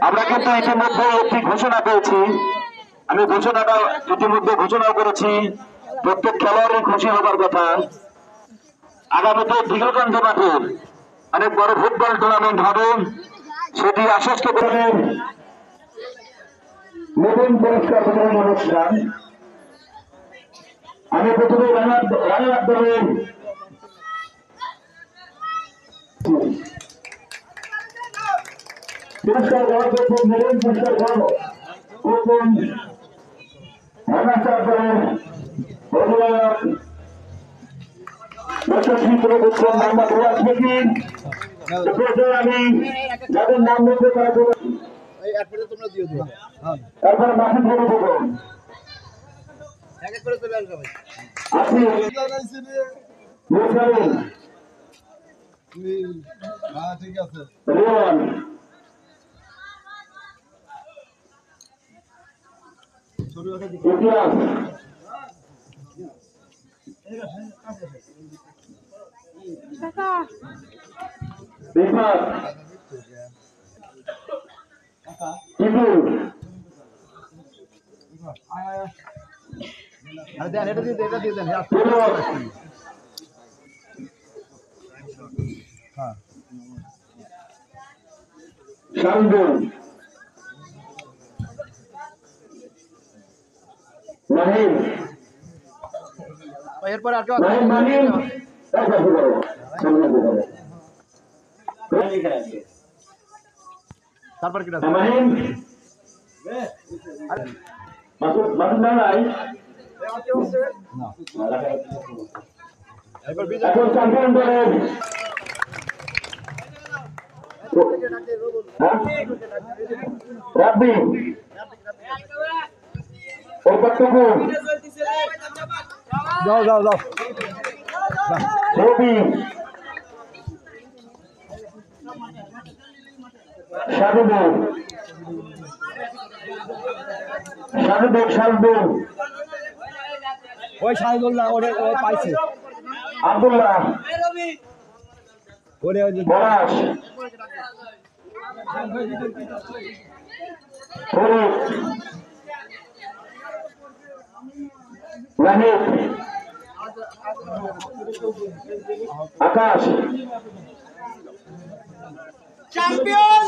আমরা কিন্তু ইতিমধ্যে একটি ঘোষণা পেয়েছি। আমি ঘোষণাটা ইতিমধ্যে ঘোষণা করেছি। প্রত্যেক খেলোয়াড়ই খুশি হবার কথা। আগামীতে দীঘলগঞ্জ মাঠে অনেক বড় ফুটবল টুর্নামেন্ট হবে, সেটি আশ্বস্ত করে নতুন পুরস্কার বিতরণ অনুষ্ঠান। আমি প্রথমে রানার দলের পুরস্কার গ্রহণ করছেন নতুন পুরস্কার গ্রহণ করছেন রানার দলের অধিনায়ক যশস্বী করে দিচ্ছেন মোহাম্মদ রিয়াজ মিকিন। আমি যাদের নাম বলতে তারা তারপর মাসুদ বলে দেবো ঠিক আছে ইতিহাস এরপর আর তারপর কি যাও যাও যাও ওই শাহিদুল্লাহ ওরে পাইছে আব্দুল্লাহ ওরে পলাশ নাহিদ আকাশ চ্যাম্পিয়ন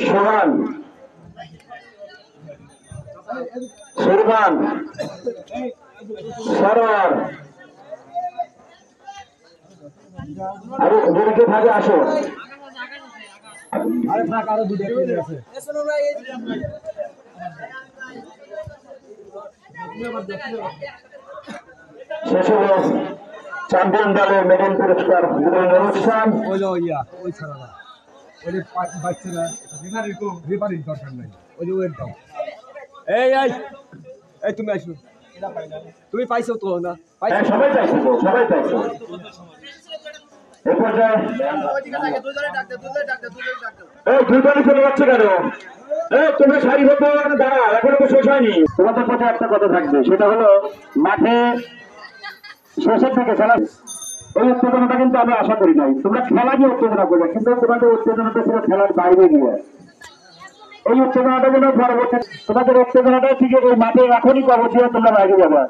সোহান সুরবান সরোয়ার আরে ওদেরকে ভাগে আসো আরে থাক আরো দুটো আছে শেষ হলো চ্যাম্পিয়ন দলের মেডেল পুরস্কার বিতরণ অনুষ্ঠান। ওই ছাড়া ওই বাচ্চারা রেফারিং দরকার নাই ওই যে ওয়েট দাও এই তুমি আসো তুমি পাইছো তো না সবাই পাইছো সবাই পাইছো এই পর্যায়ে দুই দলই চলে যাচ্ছে কেন? তুমি সারি হতে দাঁড়া, এখনো তো শেষ হয়নি। তোমাদের পথে একটা কথা থাকবে, সেটা হলো মাঠে শেষের দিকে খেলা এই উত্তেজনাটা কিন্তু আমি আশা করি নাই। তোমরা খেলা নিয়ে উত্তেজনা করবে, কিন্তু তোমাদের উত্তেজনাটা ছিল খেলার বাইরে গিয়ে। এই উত্তেজনাটা যেন পরবর্তী তোমাদের উত্তেজনাটা ঠিক এই মাঠে এখনই কবর দিয়ে তোমরা বাইরে যাবে।